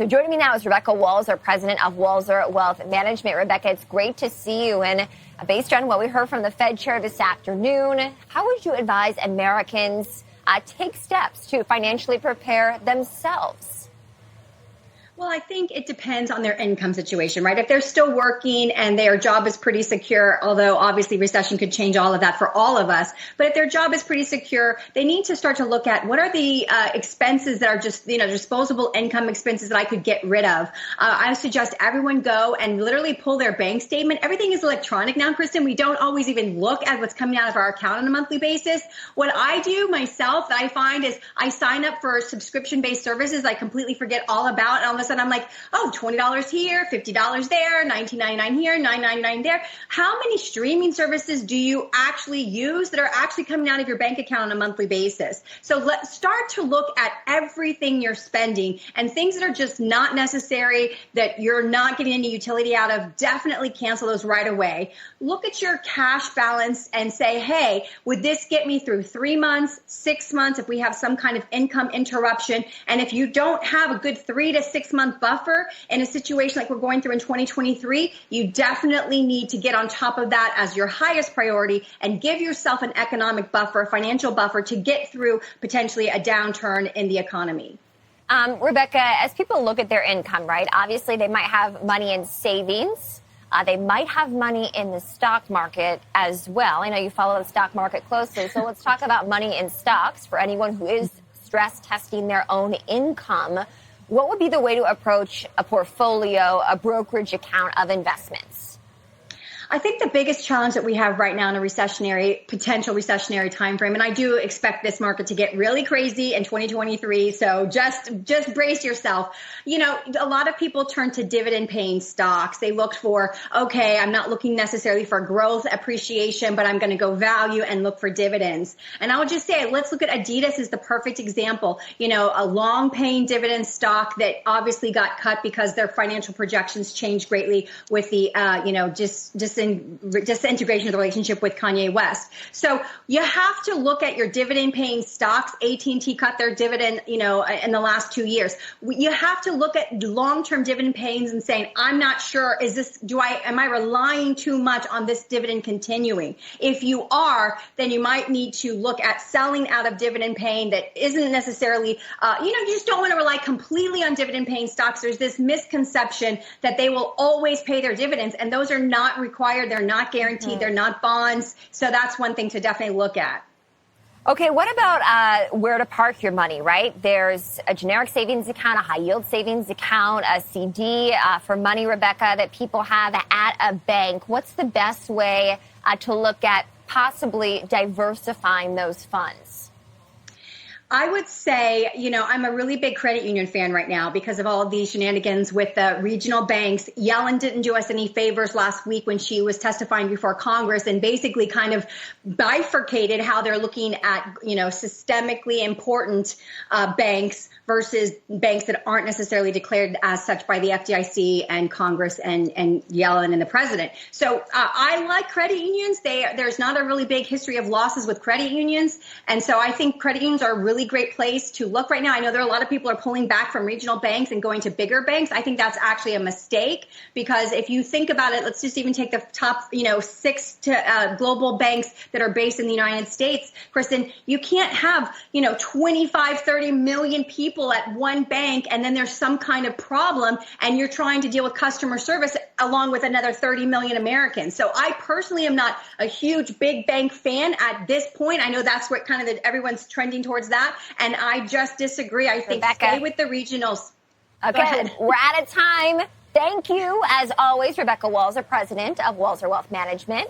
So joining me now is Rebecca Walser, president of Walser Wealth Management. Rebecca, it's great to see you. And based on what we heard from the Fed chair this afternoon, how would you advise Americans take steps to financially prepare themselves? Well, I think it depends on their income situation, right? If they're still working and their job is pretty secure, although obviously recession could change all of that for all of us, but if their job is pretty secure, they need to start to look at what are the expenses that are just, disposable income expenses that I could get rid of. I suggest everyone go and literally pull their bank statement. Everything is electronic now, Kristen. We don't always even look at what's coming out of our account on a monthly basis. What I do myself that I find is I sign up for subscription-based services I completely forget all about, and all of a sudden I'm like, oh, $20 here, $50 there, $19.99 here, $9.99 there. How many streaming services do you actually use that are actually coming out of your bank account on a monthly basis? So let's start to look at everything you're spending, and things that are just not necessary, that you're not getting any utility out of, definitely cancel those right away. Look at your cash balance and say, hey, would this get me through 3 months, 6 months if we have some kind of income interruption? And if you don't have a good 3 to 6 month buffer in a situation like we're going through in 2023, you definitely need to get on top of that as your highest priority and give yourself an economic buffer, financial buffer, to get through potentially a downturn in the economy. Rebecca, as people look at their income, right, obviously they might have money in savings. They might have money in the stock market as well. I know you follow the stock market closely, so let's talk about money in stocks for anyone who is stress testing their own income. What would be the way to approach a portfolio, a brokerage account of investments? I think the biggest challenge that we have right now in a potential recessionary time frame, and I do expect this market to get really crazy in 2023, so just brace yourself. A lot of people turn to dividend-paying stocks. They look for, okay, I'm not looking necessarily for growth appreciation, but I'm going to go value and look for dividends. And I would just say, let's look at Adidas as the perfect example. A long-paying dividend stock that obviously got cut because their financial projections changed greatly with the, disintegration of the relationship with Kanye West. So you have to look at your dividend-paying stocks. AT&T cut their dividend, in the last 2 years. You have to look at long-term dividend payments and saying, I'm not sure, am I relying too much on this dividend continuing? If you are, then you might need to look at selling out of dividend paying that isn't necessarily, you just don't want to rely completely on dividend paying stocks. There's this misconception that they will always pay their dividends, and those are not required. They're not guaranteed. They're not bonds. So that's one thing to definitely look at. Okay, what about where to park your money, right? There's a generic savings account, a high-yield savings account, a CD for money, Rebecca, that people have at a bank. What's the best way to look at possibly diversifying those funds? I would say, I'm a really big credit union fan right now because of all of these shenanigans with the regional banks. Yellen didn't do us any favors last week when she was testifying before Congress and basically kind of bifurcated how they're looking at, systemically important banks versus banks that aren't necessarily declared as such by the FDIC and Congress and Yellen and the president. So I like credit unions. There's not a really big history of losses with credit unions. And so I think credit unions are a really great place to look right now. I know there are a lot of people are pulling back from regional banks and going to bigger banks. I think that's actually a mistake because if you think about it, let's just even take the top, 6 global banks that are based in the United States. Kristen, you can't have, 25, 30 million people at one bank and then there's some kind of problem and you're trying to deal with customer service along with another 30 million Americans. So I personally am not a huge big bank fan at this point. I know that's what kind of everyone's trending towards that. And I just disagree. I think Rebecca, stay with the regionals. Okay, we're out of time. Thank you, as always, Rebecca Walser, president of Walser Wealth Management.